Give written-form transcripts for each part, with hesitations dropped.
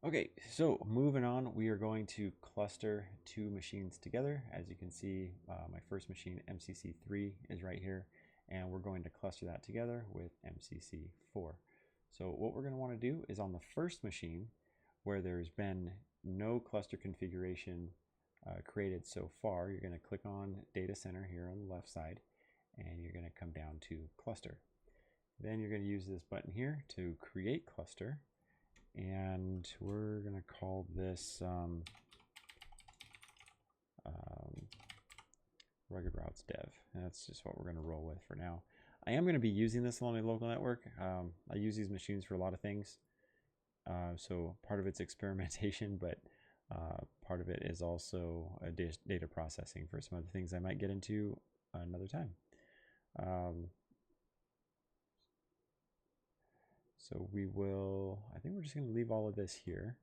Okay, so moving on, we are going to cluster two machines together. As you can see, my first machine, MCC3, is right here, and we're going to cluster that together with MCC4. So what we're going to want to do is on the first machine, where there's been no cluster configuration created so far, you're going to click on Data Center here on the left side, and you're going to come down to Cluster. Then you're going to use this button here to create cluster. And we're going to call this Rugged Routes Dev. And that's just what we're going to roll with for now. I am going to be using this on my local network. I use these machines for a lot of things. So part of it's experimentation, but part of it is also data processing for some other things I might get into another time. So we will, I think we're just going to leave all of this here.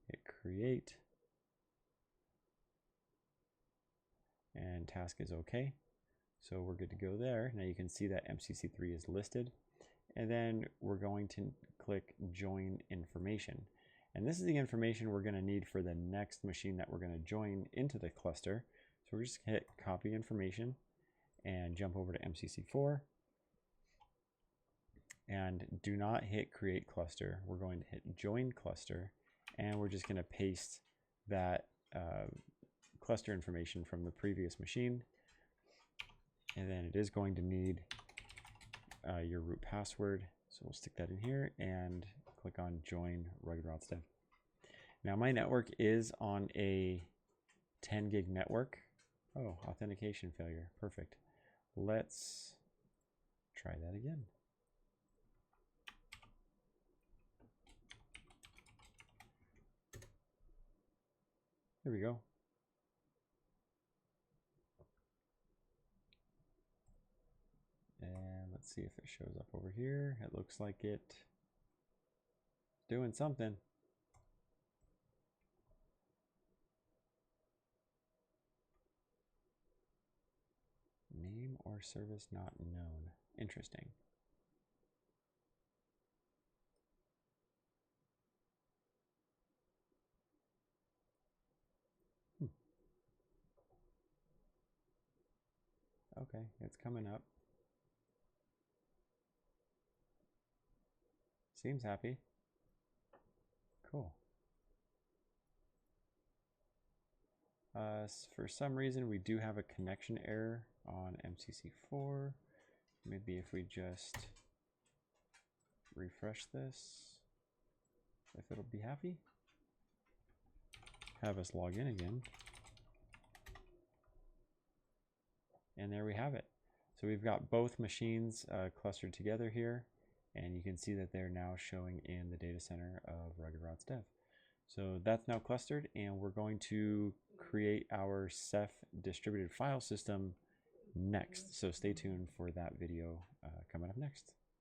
Hit create. And task is okay. So we're good to go there. Now you can see that MCC3 is listed. And then we're going to click join information. And this is the information we're going to need for the next machine that we're going to join into the cluster. So we're just going to hit copy information and jump over to MCC4. And do not hit create cluster. We're going to hit join cluster, and we're just going to paste that cluster information from the previous machine. And then it is going to need your root password. So we'll stick that in here and click on join Rugged Routes Dev. Now my network is on a 10 gig network. Oh, authentication failure. Perfect. Let's try that again. There we go. And let's see if it shows up over here. It looks like it's doing something. Name or service not known. Interesting. Okay, it's coming up. Seems happy. Cool. For some reason, we do have a connection error on MCC4. Maybe if we just refresh this, if it'll be happy. Have us log in again. And there we have it. So we've got both machines clustered together here, and you can see that they're now showing in the data center of Rugged Routes Dev. So that's now clustered, and we're going to create our Ceph distributed file system next. So stay tuned for that video coming up next.